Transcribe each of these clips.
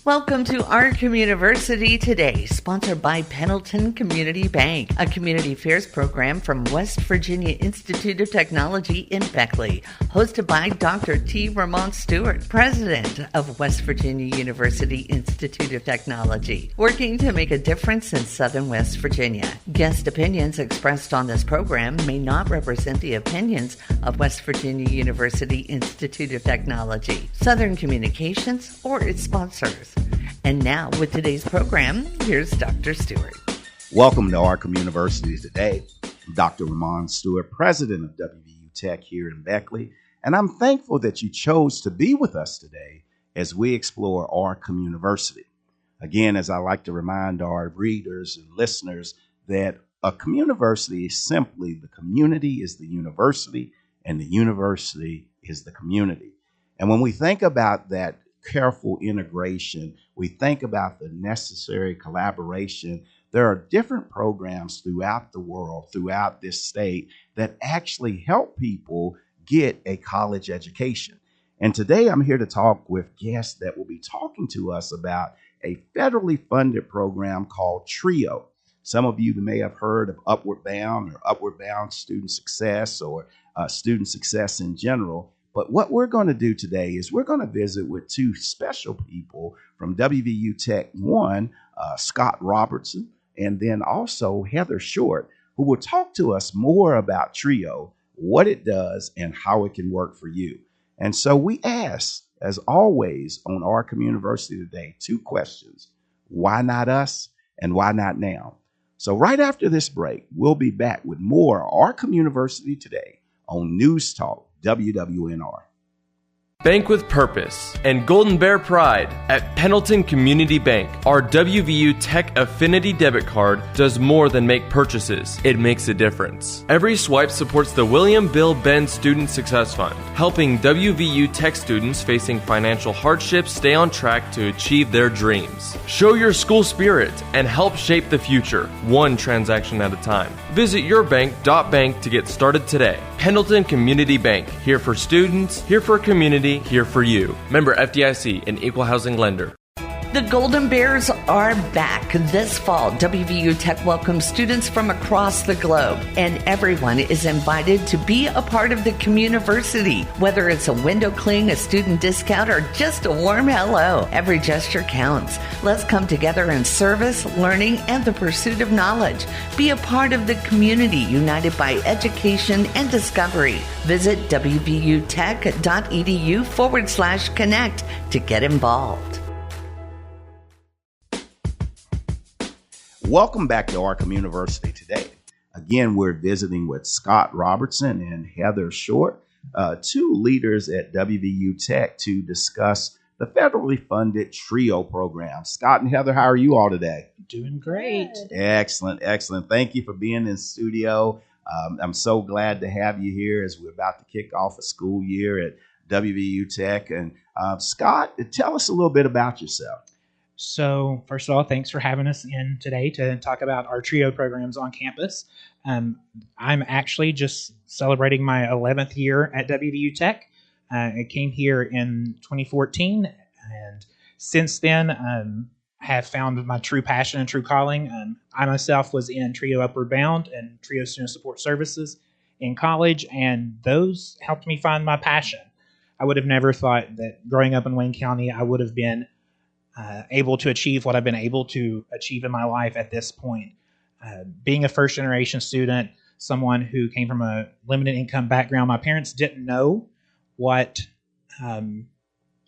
Welcome to Our Communiversity Today, sponsored by Pendleton Community Bank, a community affairs program from West Virginia Institute of Technology in Beckley, hosted by Dr. T. Ramon Stuart, president of West Virginia University Institute of Technology, working to make a difference in Southern West Virginia. Guest opinions expressed on this program may not represent the opinions of West Virginia University Institute of Technology, Southern Communications, or its sponsors. And now, with today's program, here's Dr. Stewart. Welcome to Our Communiversity Today. I'm Dr. Ramon Stuart, president of WVU Tech here in Beckley, and I'm thankful that you chose to be with us today as we explore Our Communiversity. Again, as I like to remind our readers and listeners that a communiversity is simply the community is the university, and the university is the community. And when we think about that careful integration, we think about the necessary collaboration. There are different programs throughout the world, throughout this state, that actually help people get a college education. And today I'm here to talk with guests that will be talking to us about a federally funded program called TRIO. Some of you may have heard of Upward Bound or Upward Bound Student Success or Student Success in general. But what we're going to do today is we're going to visit with two special people from WVU Tech. One, Scott Robertson, and then also Heather Short, who will talk to us more about TRIO, what it does, and how it can work for you. And so we ask, as always, on Our Communiversity Today, two questions. Why not us? And why not now? So right after this break, we'll be back with more Our Communiversity Today on News Talk WWNR. Bank with purpose and Golden Bear pride. At Pendleton Community Bank, our WVU Tech Affinity debit card does more than make purchases. It makes a difference. Every swipe supports the William Bill Benn Student Success Fund, helping WVU Tech students facing financial hardships stay on track to achieve their dreams. Show your school spirit and help shape the future, one transaction at a time. Visit yourbank.bank to get started today. Pendleton Community Bank, here for students, here for community, here for you. Member FDIC, an equal housing lender. The Golden Bears are back this fall. WVU Tech welcomes students from across the globe, and everyone is invited to be a part of the communiversity. Whether it's a window cling, a student discount, or just a warm hello, every gesture counts. Let's come together in service, learning, and the pursuit of knowledge. Be a part of the community united by education and discovery. Visit wvutech.edu/connect to get involved. Welcome back to Our Communiversity Today. Again, we're visiting with Scott Robertson and Heather Short, two leaders at WVU Tech, to discuss the federally funded TRIO program. Scott and Heather, how are you all today? Doing great. Excellent, excellent. Thank you for being in studio. I'm so glad to have you here as we're about to kick off a school year at WVU Tech. And Scott, tell us a little bit about yourself. So, first of all, thanks for having us in today to talk about our TRIO programs on campus. I'm actually just celebrating my 11th year at WVU Tech. I came here in 2014, and since then, have found my true passion and true calling. I myself was in TRIO Upward Bound and TRIO Student Support Services in college, and those helped me find my passion. I would have never thought that growing up in Wayne County, I would have been able to achieve what I've been able to achieve in my life at this point. Being a first-generation student, someone who came from a limited income background, my parents didn't know what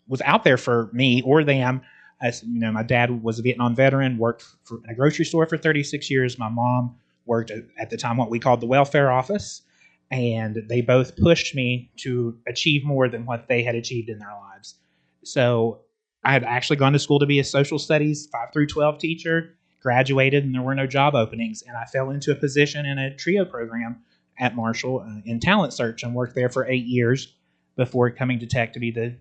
was out there for me or them. As you know, my dad was a Vietnam veteran, worked in a grocery store for 36 years. My mom worked at the time what we called the welfare office, and they both pushed me to achieve more than what they had achieved in their lives. So I had actually gone to school to be a social studies 5 through 12 teacher, graduated, and there were no job openings. And I fell into a position in a TRIO program at Marshall in talent search and worked there for 8 years before coming to Tech to be the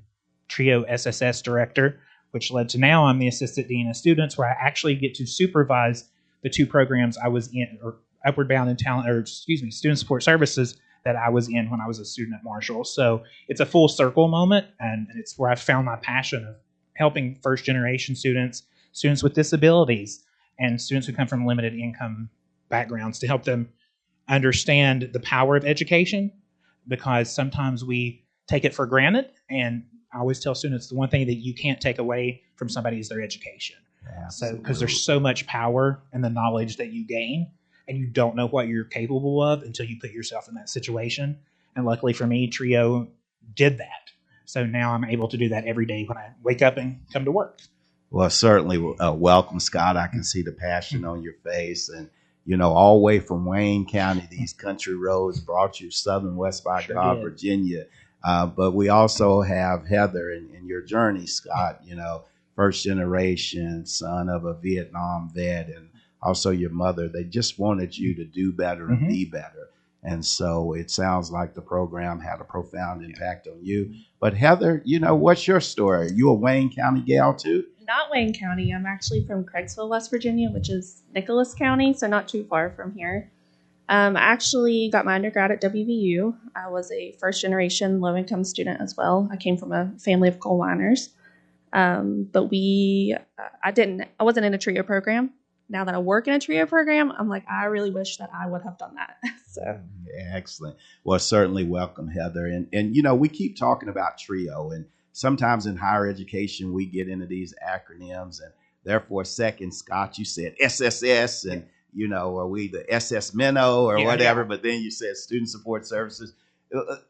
TRIO SSS director, which led to now I'm the assistant dean of students, where I actually get to supervise the two programs I was in, or Upward Bound and Student Support Services that I was in when I was a student at Marshall. So it's a full circle moment, and it's where I found my passion of helping first-generation students, students with disabilities, and students who come from limited income backgrounds to help them understand the power of education, because sometimes we take it for granted. And I always tell students the one thing that you can't take away from somebody is their education. So, because there's so much power in the knowledge that you gain, and you don't know what you're capable of until you put yourself in that situation. And luckily for me, TRIO did that. So now I'm able to do that every day when I wake up and come to work. Well, certainly welcome, Scott. I can see the passion on your face. And, all the way from Wayne County, these country roads brought you southern West by God, Virginia. But we also have Heather in your journey, Scott, first generation, son of a Vietnam vet, and also your mother. They just wanted you to do better and be better. And so it sounds like the program had a profound impact on you. But Heather, what's your story? Are you a Wayne County gal too? Not Wayne County. I'm actually from Craigsville, West Virginia, which is Nicholas County, so not too far from here. I actually got my undergrad at WVU. I was a first-generation low-income student as well. I came from a family of coal miners. But I wasn't in a TRIO program. Now that I work in a TRIO program, I'm like, I really wish that I would have done that. So yeah, excellent. Well, certainly welcome, Heather. And we keep talking about TRIO, and sometimes in higher education, we get into these acronyms, and there for a second, Scott, you said SSS, and are we the SS Minnow or whatever? Yeah. But then you said Student Support Services.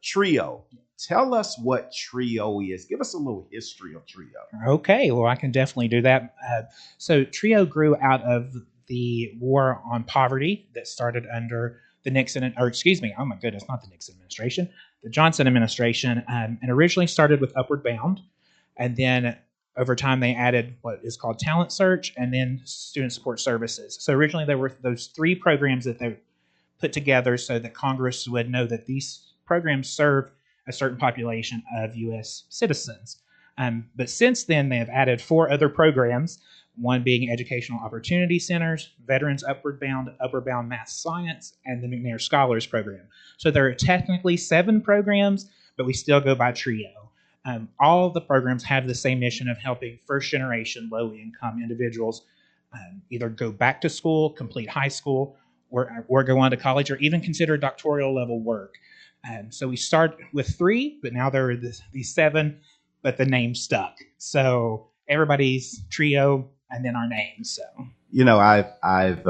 TRIO. Tell us what TRIO is. Give us a little history of TRIO. Okay, well, I can definitely do that. So TRIO grew out of the war on poverty that started under the Nixon, not the Nixon administration, the Johnson administration, and originally started with Upward Bound. And then over time, they added what is called Talent Search and then Student Support Services. So originally, there were those three programs that they put together so that Congress would know that these programs serve a certain population of U.S. citizens. But since then, they have added 4 other programs, one being Educational Opportunity Centers, Veterans Upward Bound Math Science, and the McNair Scholars Program. So there are technically 7 programs, but we still go by TRIO. All of the programs have the same mission of helping first-generation low-income individuals either go back to school, complete high school, or go on to college, or even consider doctoral level work. So we start with 3, but now there are these 7, but the name stuck. So everybody's TRIO and then our name. So I've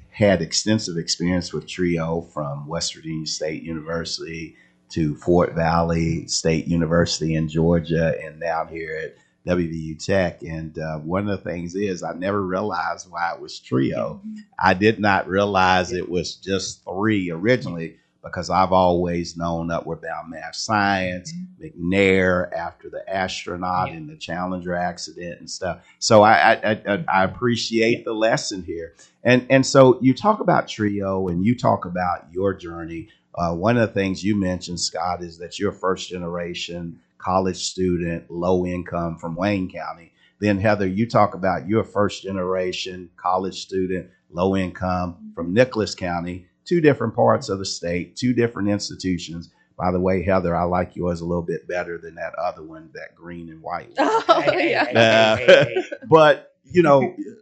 had extensive experience with TRIO from West Virginia State University to Fort Valley State University in Georgia, and down here at WVU Tech. And one of the things is I never realized why it was TRIO. I did not realize it was just 3 originally, because I've always known Upward Bound Math Science, McNair after the astronaut and the Challenger accident and stuff. So I appreciate the lesson here. And so you talk about TRIO and you talk about your journey. One of the things you mentioned, Scott, is that you're a first generation college student, low income from Wayne County. Then Heather, you talk about you're a first generation college student, low income from Nicholas County. 2 different parts of the state, 2 different institutions. By the way, Heather, I like yours a little bit better than that other one, that green and white one. Oh, yeah. But,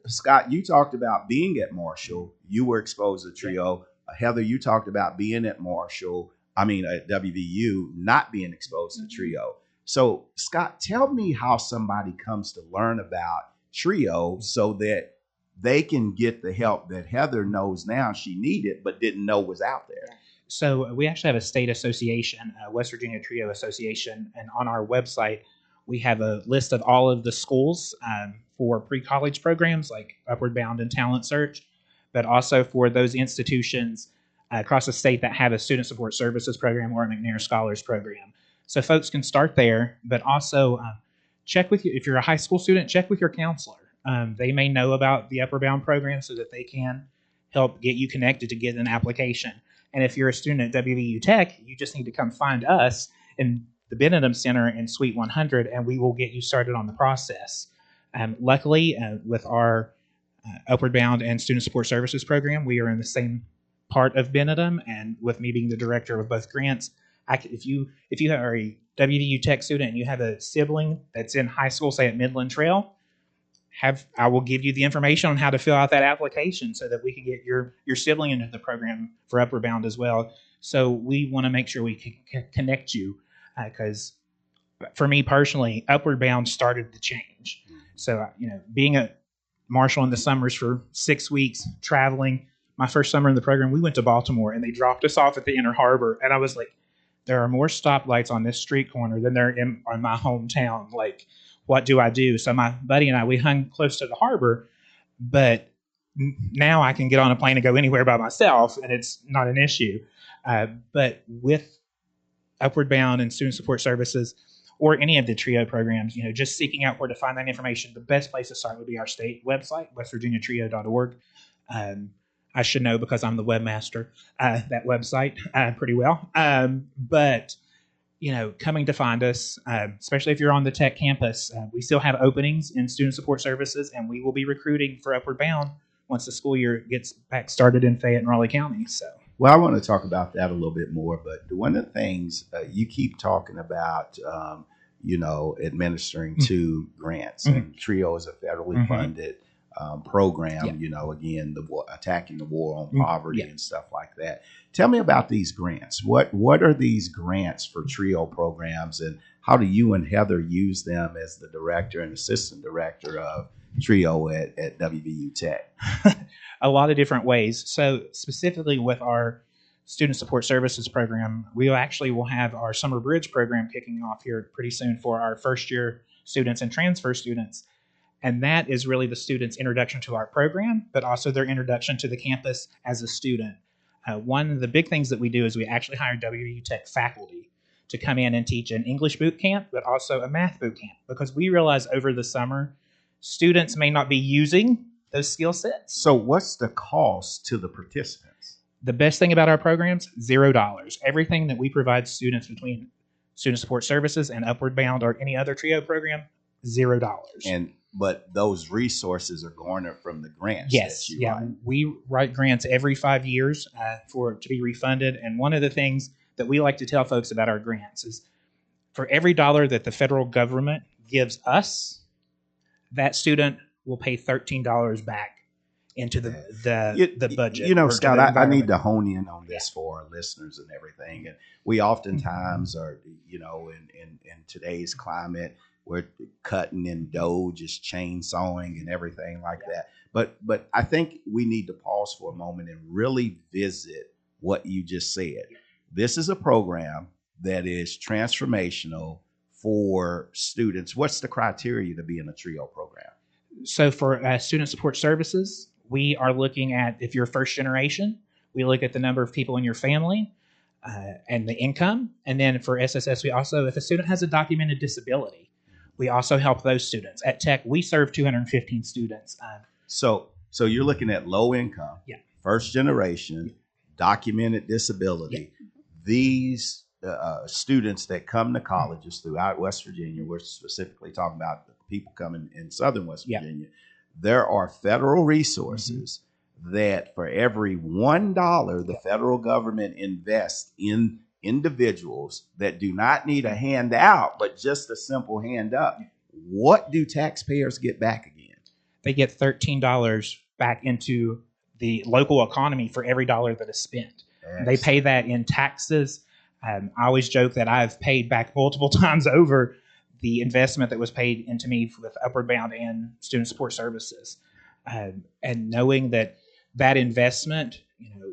Scott, you talked about being at Marshall. You were exposed to TRIO. Heather, you talked about being at at WVU, not being exposed to TRIO. So, Scott, tell me how somebody comes to learn about TRIO so that they can get the help that Heather knows now she needed, but didn't know was out there. So we actually have a state association, West Virginia TRIO Association, and on our website, we have a list of all of the schools for pre-college programs like Upward Bound and Talent Search, but also for those institutions across the state that have a Student Support Services program or a McNair Scholars Program. So folks can start there, but also check with you. If you're a high school student, check with your counselor. They may know about the Upward Bound program so that they can help get you connected to get an application. And if you're a student at WVU Tech, you just need to come find us in the Benedum Center in Suite 100, and we will get you started on the process. Luckily, with our Upward Bound and Student Support Services program, we are in the same part of Benedum, and with me being the director of both grants, if you are a WVU Tech student and you have a sibling that's in high school, say at Midland Trail, I will give you the information on how to fill out that application so that we can get your sibling into the program for Upward Bound as well. So we want to make sure we can connect you because for me personally, Upward Bound started the change. So, being a marshal in the summers for 6 weeks, traveling, my first summer in the program, we went to Baltimore and they dropped us off at the Inner Harbor. And I was like, there are more stoplights on this street corner than there are in my hometown. Like, what do I do? So my buddy and I, we hung close to the harbor, but now I can get on a plane and go anywhere by myself, and it's not an issue. But with Upward Bound and Student Support Services or any of the TRIO programs, just seeking out where to find that information, the best place to start would be our state website, westvirginiatrio.org. I should know because I'm the webmaster, that website pretty well. But coming to find us, especially if you're on the Tech campus, we still have openings in Student Support Services, and we will be recruiting for Upward Bound once the school year gets back started in Fayette and Raleigh County. So, well, I want to talk about that a little bit more, but one of the things you keep talking about, administering to grants, and TRIO is a federally funded program, again, attacking the war on poverty and stuff like that. Tell me about these grants. What are these grants for TRIO programs, and how do you and Heather use them as the director and assistant director of TRIO at WVU Tech? A lot of different ways. So specifically with our Student Support Services program, we actually will have our Summer Bridge program kicking off here pretty soon for our first year students and transfer students. And that is really the students' introduction to our program, but also their introduction to the campus as a student. One of the big things that we do is we actually hire WVU Tech faculty to come in and teach an English boot camp, but also a math boot camp, because we realize over the summer, students may not be using those skill sets. So what's the cost to the participants? The best thing about our programs, $0. Everything that we provide students between Student Support Services and Upward Bound or any other TRIO program, $0. But those resources are garnered from the grants. Yes, write. We write grants every 5 years for it to be refunded. And one of the things that we like to tell folks about our grants is for every dollar that the federal government gives us, that student will pay $13 back into the budget. Scott, I need to hone in on this for our listeners and everything. And we oftentimes are, in today's climate, we're cutting in dough, just chainsawing and everything like that. But I think we need to pause for a moment and really visit what you just said. This is a program that is transformational for students. What's the criteria to be in a TRIO program? So for Student Support Services, we are looking at, if you're first generation, we look at the number of people in your family and the income. And then for SSS, we also, if a student has a documented disability, we also help those students. At Tech, we serve 215 students. So you're looking at low income, first generation, documented disability. These students that come to colleges throughout West Virginia, we're specifically talking about the people coming in Southern West Virginia. There are federal resources that for every $1 the federal government invests in individuals that do not need a handout, but just a simple hand up. What do taxpayers get back again? They get $13 back into the local economy for every dollar that is spent. Excellent. They pay that in taxes. I always joke that I've paid back multiple times over the investment that was paid into me with Upward Bound and Student Support Services. And knowing that investment,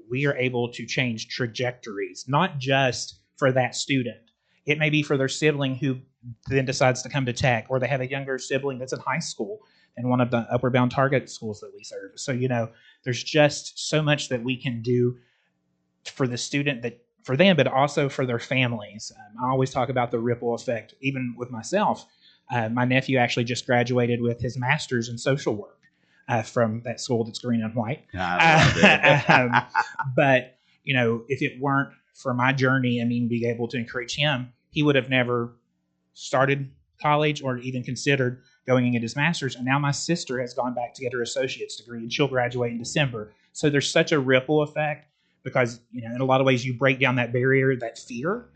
we are able to change trajectories, not just for that student. It may be for their sibling who then decides to come to Tech, or they have a younger sibling that's in high school in one of the Upward Bound target schools that we serve. So, there's just so much that we can do for the student, that for them, but also for their families. I always talk about the ripple effect, even with myself. My nephew actually just graduated with his master's in social work from that school that's green and white. But, if it weren't for my journey and me being able to encourage him, he would have never started college or even considered going and get his master's. And now my sister has gone back to get her associate's degree, and she'll graduate in December. So there's such a ripple effect because, in a lot of ways you break down that barrier, that fear.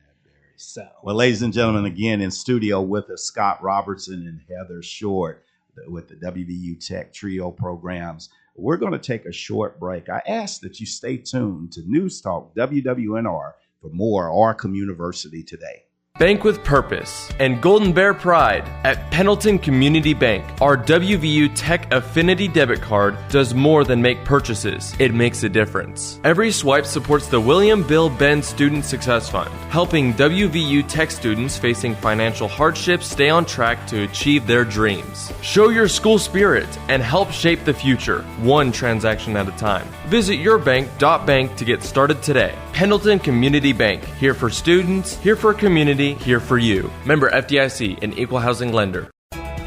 So, well, ladies and gentlemen, again in studio with us, Scott Robertson and Heather Short with the WVU Tech Trio programs. We're going to take a short break. I ask that you stay tuned to News Talk WWNR for more Our Communiversity Today. Bank with purpose and Golden Bear pride. At Pendleton Community Bank, our WVU Tech Affinity debit card does more than make purchases. It makes a difference. Every swipe supports the William Bill Benn Student Success Fund, helping WVU Tech students facing financial hardships stay on track to achieve their dreams. Show your school spirit and help shape the future, one transaction at a time. Visit yourbank.bank to get started today. Pendleton Community Bank, here for students, here for community, here for you. Member FDIC, an equal housing lender.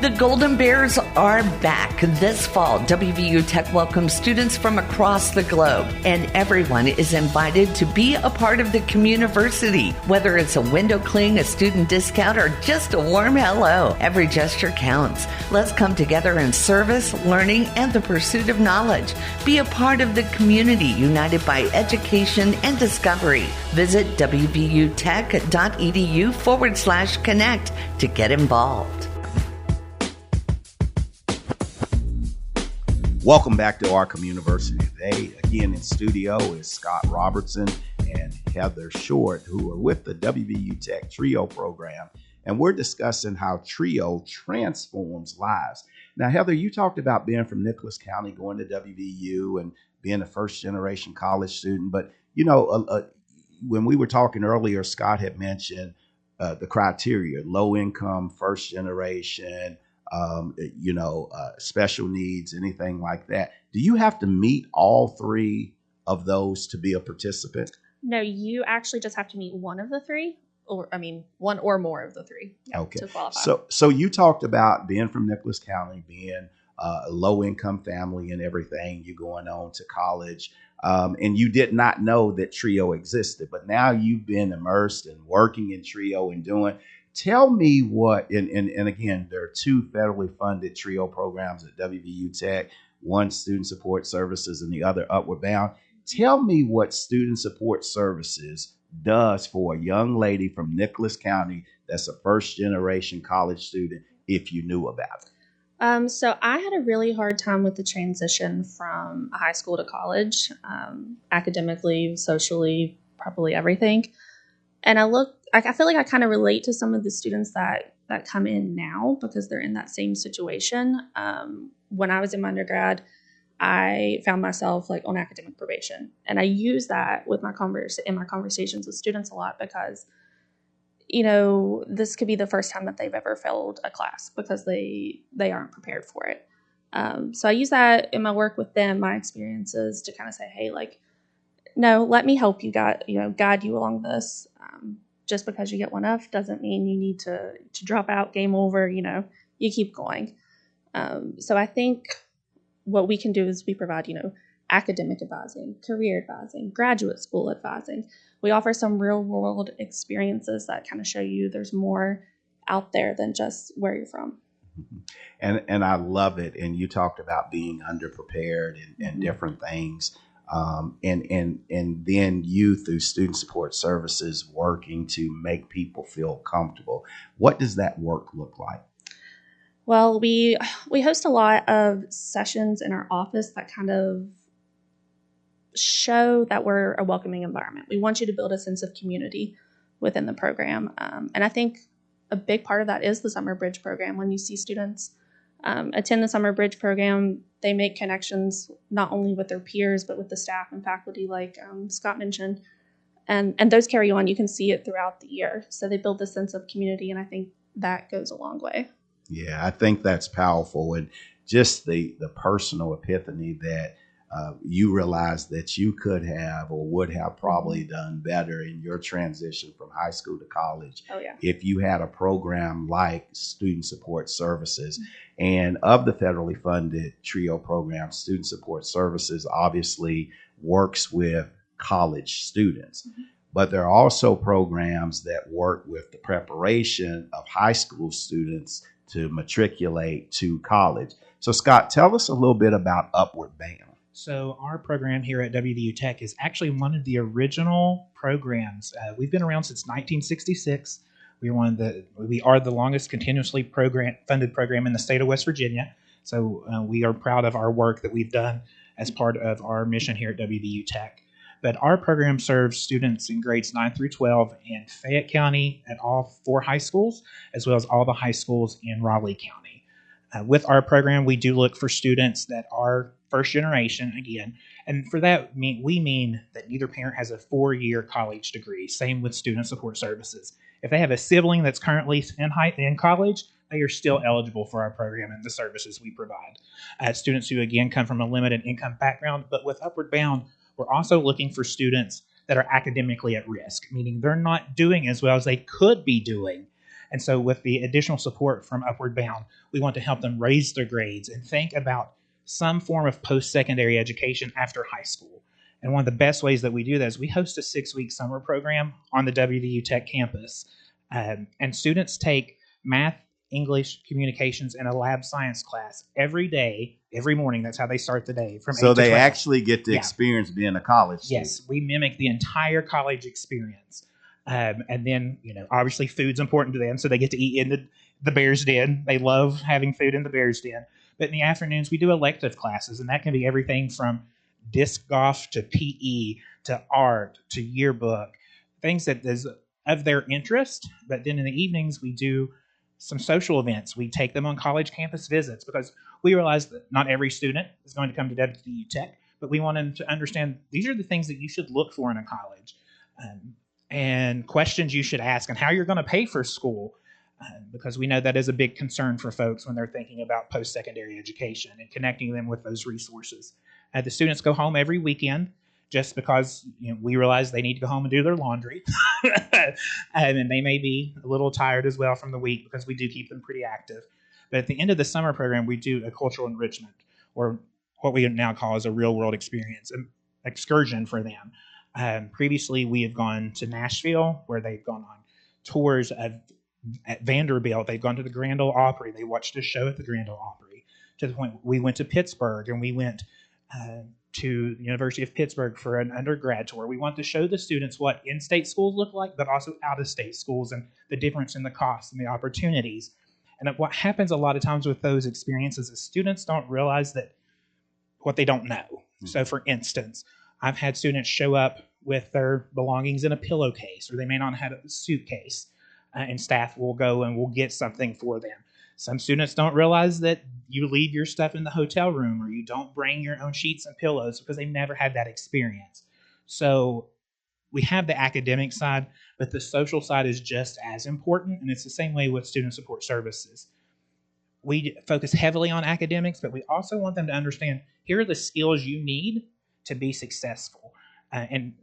The Golden Bears are back this fall. WVU Tech welcomes students from across the globe, and everyone is invited to be a part of the Communiversity. Whether it's a window cling, a student discount, or just a warm hello, every gesture counts. Let's come together in service, learning, and the pursuit of knowledge. Be a part of the community united by education and discovery. Visit wvutech.edu/connect to get involved. Welcome back to Our Communiversity Today. Again in studio is Scott Robertson and Heather Short, who are with the WVU Tech Trio program. And we're discussing how Trio transforms lives. Now, Heather, you talked about being from Nicholas County, going to WVU and being a first-generation college student. But, you know, when we were talking earlier, Scott had mentioned the criteria: low income, first generation, special needs, anything like that. Do you have to meet all three of those to be a participant? No, you actually just have to meet one of the three, one or more of the three. Okay. To qualify. So you talked about being from Nicholas County, being a low income family and everything. You going on to college, and you did not know that Trio existed, but now you've been immersed and working in Trio and doing. Tell me what, and again, there are two federally funded Trio programs at WVU Tech, one Student Support Services and the other Upward Bound. Tell me what Student Support Services does for a young lady from Nicholas County that's a first-generation college student, if you knew about it. So I had a really hard time with the transition from high school to college, academically, socially, probably everything. And I feel like I kind of relate to some of the students that come in now because they're in that same situation. When I was in my undergrad, I found myself like on academic probation, and I use that with my conversations with students a lot because, you know, this could be the first time that they've ever failed a class because they aren't prepared for it. So I use that in my work with them, my experiences, to kind of say, hey, like, no, let me help you guide you along this. Just because you get one F doesn't mean you need to drop out, game over, you keep going. So I think what we can do is we provide, academic advising, career advising, graduate school advising. We offer some real world experiences that kind of show you there's more out there than just where you're from. And I love it. And you talked about being underprepared and different things. And then you, through Student Support Services, working to make people feel comfortable. What does that work look like? Well, we host a lot of sessions in our office that kind of show that we're a welcoming environment. We want you to build a sense of community within the program. And I think a big part of that is the Summer Bridge program. When you see students attend the Summer Bridge program, they make connections not only with their peers, but with the staff and faculty, like Scott mentioned. And those carry on. You can see it throughout the year. So they build this sense of community, and I think that goes a long way. Yeah, I think that's powerful. And just the personal epiphany that you realize that you could have or would have probably done better in your transition from high school to college. Oh, yeah. If you had a program like Student Support Services. And of the federally funded TRIO program, Student Support Services obviously works with college students. But there are also programs that work with the preparation of high school students to matriculate to college. So, Scott, tell us a little bit about Upward Bound. So our program here at WVU Tech is actually one of the original programs. We've been around since 1966. We are the longest continuously funded program in the state of West Virginia. So we are proud of our work that we've done as part of our mission here at WVU Tech. But our program serves students in grades 9 through 12 in Fayette County at all 4 high schools, as well as all the high schools in Raleigh County. With our program, we do look for students that are first generation again. And for that, we mean that neither parent has a 4-year college degree. Same with student support services. If they have a sibling that's currently in college, they are still eligible for our program and the services we provide. Students who, again, come from a limited income background, but with Upward Bound, we're also looking for students that are academically at risk, meaning they're not doing as well as they could be doing. And so with the additional support from Upward Bound, we want to help them raise their grades and think about some form of post-secondary education after high school. And one of the best ways that we do that is we host a 6-week summer program on the WVU Tech campus. And students take math, English, communications, and a lab science class every day, every morning. That's how they start the day. So they actually get to experience being a college student. Yes, we mimic the entire college experience. And then, obviously food's important to them, so they get to eat in the Bear's Den. They love having food in the Bear's Den. But in the afternoons, we do elective classes, and that can be everything from disc golf to PE to art to yearbook, things that is of their interest. But then in the evenings, we do some social events. We take them on college campus visits because we realize that not every student is going to come to WVU Tech, but we want them to understand these are the things that you should look for in a college and questions you should ask and how you're going to pay for school. Because we know that is a big concern for folks when they're thinking about post-secondary education and connecting them with those resources. The students go home every weekend just because we realize they need to go home and do their laundry. And they may be a little tired as well from the week because we do keep them pretty active. But at the end of the summer program, we do a cultural enrichment, or what we now call as a real-world experience, an excursion for them. Previously, we have gone to Nashville, where they've gone on tours at Vanderbilt. They've gone to the Grand Ole Opry. They watched a show at the Grand Ole Opry. To the point we went to Pittsburgh, and we went to the University of Pittsburgh for an undergrad tour. We want to show the students what in-state schools look like, but also out-of-state schools and the difference in the costs and the opportunities. And what happens a lot of times with those experiences is students don't realize that what they don't know. Mm-hmm. So for instance, I've had students show up with their belongings in a pillowcase, or they may not have a suitcase. And staff will go and will get something for them. Some students don't realize that you leave your stuff in the hotel room, or you don't bring your own sheets and pillows because they've never had that experience. So we have the academic side, but the social side is just as important, and it's the same way with student support services. We focus heavily on academics, but we also want them to understand here are the skills you need to be successful. And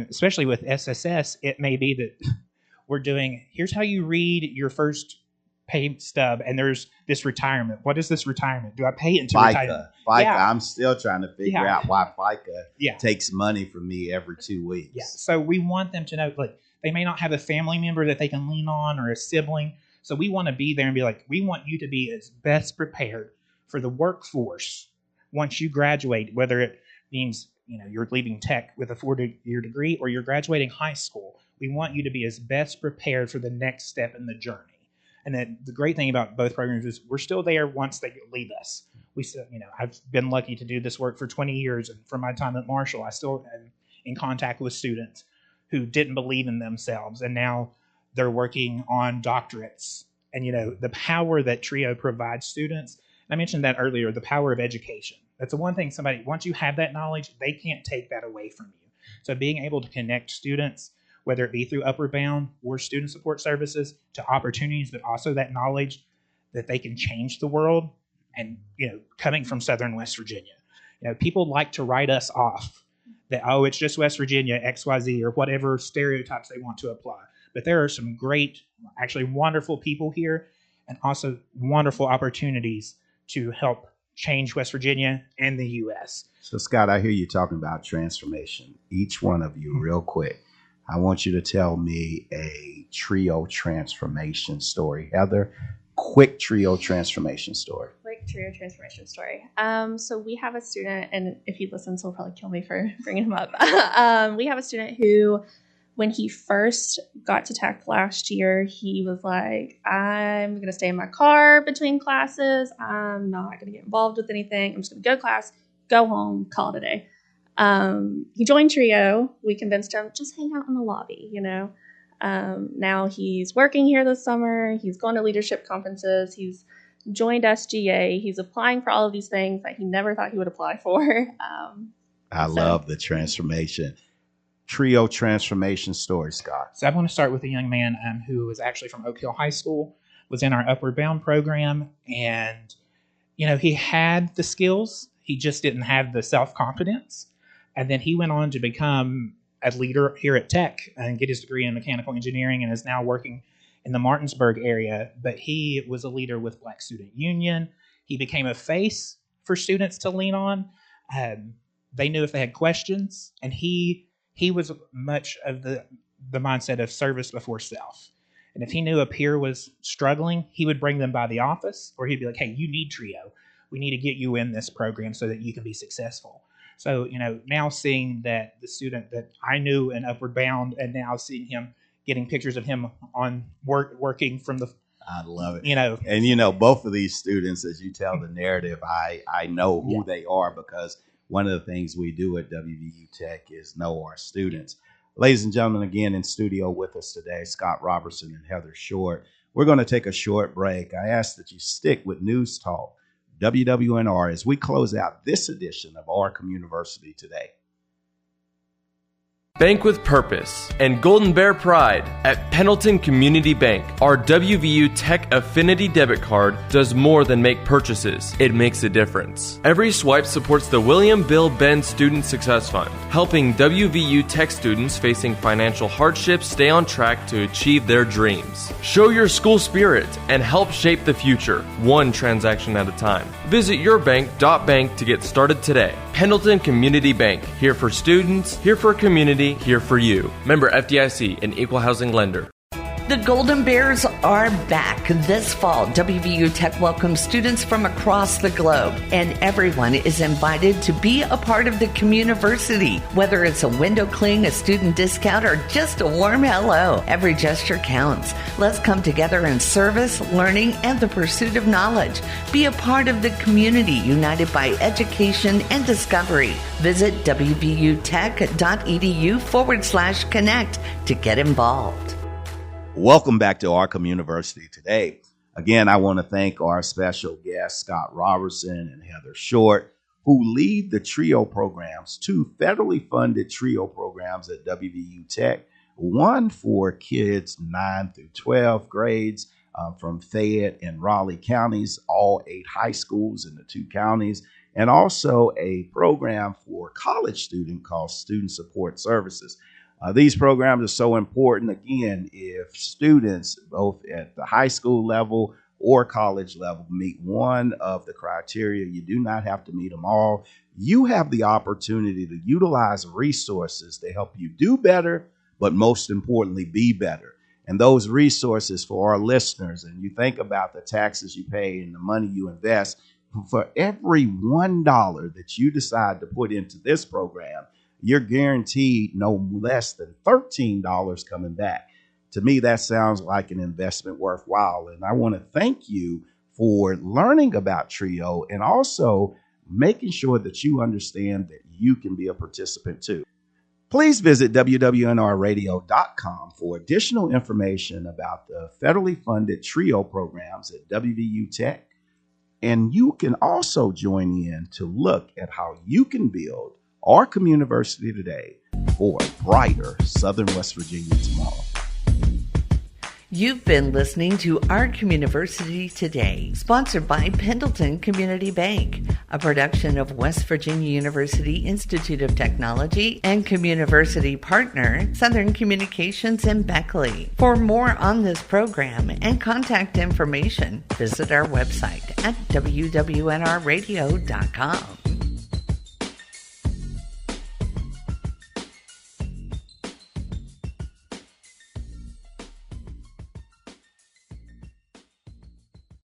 especially with SSS, it may be that we're doing, here's how you read your first pay stub, and there's this retirement. What is this retirement? Do I pay it into retirement? FICA. Yeah. I'm still trying to figure out why FICA takes money from me every 2 weeks. Yeah. So we want them to know, like, they may not have a family member that they can lean on or a sibling. So we want to be there and be like, we want you to be as best prepared for the workforce once you graduate, whether it means you're leaving tech with a 4-year degree or you're graduating high school. We want you to be as best prepared for the next step in the journey. And then the great thing about both programs is we're still there once they leave us. We still, I've been lucky to do this work for 20 years. And from my time at Marshall, I still am in contact with students who didn't believe in themselves. And now they're working on doctorates. And, the power that TRIO provides students, I mentioned that earlier, the power of education. That's the one thing once you have that knowledge, they can't take that away from you. So being able to connect students, whether it be through Upward Bound or student support services, to opportunities, but also that knowledge that they can change the world. And, coming from Southern West Virginia, people like to write us off that, it's just West Virginia, XYZ, or whatever stereotypes they want to apply. But there are some great, actually wonderful people here, and also wonderful opportunities to help change West Virginia and the U.S. So, Scott, I hear you talking about transformation. Each one of you, real quick, I want you to tell me a TRIO transformation story. Heather, quick TRIO transformation story. Quick quick TRIO transformation story. So we have a student, and if he listens, he'll probably kill me for bringing him up. We have a student who, when he first got to Tech last year, he was like, I'm going to stay in my car between classes. I'm not going to get involved with anything. I'm just going to go to class, go home, call it a day. He joined TRIO. We convinced him, just hang out in the lobby, Now he's working here this summer. He's going to leadership conferences. He's joined SGA. He's applying for all of these things that he never thought he would apply for. I love the transformation. TRIO transformation story, Scott. So I want to start with a young man who was actually from Oak Hill High School, was in our Upward Bound program, and, he had the skills. He just didn't have the self-confidence. And then he went on to become a leader here at Tech and get his degree in mechanical engineering and is now working in the Martinsburg area. But he was a leader with Black Student Union. He became a face for students to lean on. They knew if they had questions, and he was much of the mindset of service before self. And if he knew a peer was struggling, he would bring them by the office, or he'd be like, hey, you need TRIO. We need to get you in this program so that you can be successful. So, now seeing that the student that I knew in Upward Bound, and now seeing him, getting pictures of him on working from the... I love it. And, both of these students, as you tell the narrative, I know who they are, because one of the things we do at WVU Tech is know our students. Ladies and gentlemen, again in studio with us today, Scott Robertson and Heather Short. We're going to take a short break. I ask that you stick with News Talk WWNR as we close out this edition of Our Communiversity Today. Bank with purpose and Golden Bear pride. At Pendleton Community Bank, our WVU Tech Affinity debit card does more than make purchases. It makes a difference. Every swipe supports the William Bill Benn Student Success Fund, helping WVU Tech students facing financial hardships stay on track to achieve their dreams. Show your school spirit and help shape the future, one transaction at a time. Visit yourbank.bank to get started today. Pendleton Community Bank, here for students, here for community, here for you. Member FDIC, an equal housing lender. The Golden Bears are back this fall. WVU Tech welcomes students from across the globe, and everyone is invited to be a part of the Communiversity. Whether it's a window cling, a student discount, or just a warm hello, every gesture counts. Let's come together in service, learning, and the pursuit of knowledge. Be a part of the community united by education and discovery. Visit wvutech.edu/connect to get involved. Welcome back to Our Communiversity Today. Again, I want to thank our special guests, Scott Robertson and Heather Short, who lead the TRIO programs, 2 federally funded TRIO programs at WVU Tech, one for kids 9 through 12 grades from Fayette and Raleigh counties, all 8 high schools in the 2 counties, and also a program for college students called Student Support Services. These programs are so important. Again, if students both at the high school level or college level meet one of the criteria, you do not have to meet them all. You have the opportunity to utilize resources to help you do better, but most importantly, be better. And those resources for our listeners, and you think about the taxes you pay and the money you invest, for every $1 that you decide to put into this program, you're guaranteed no less than $13 coming back. To me, that sounds like an investment worthwhile. And I want to thank you for learning about TRIO and also making sure that you understand that you can be a participant too. Please visit WWNRradio.com for additional information about the federally funded TRIO programs at WVU Tech. And you can also join in to look at how you can build Our Communiversity Today for a brighter Southern West Virginia tomorrow. You've been listening to Our Communiversity Today, sponsored by Pendleton Community Bank, a production of West Virginia University Institute of Technology and Communiversity partner, Southern Communications in Beckley. For more on this program and contact information, visit our website at wwnrradio.com.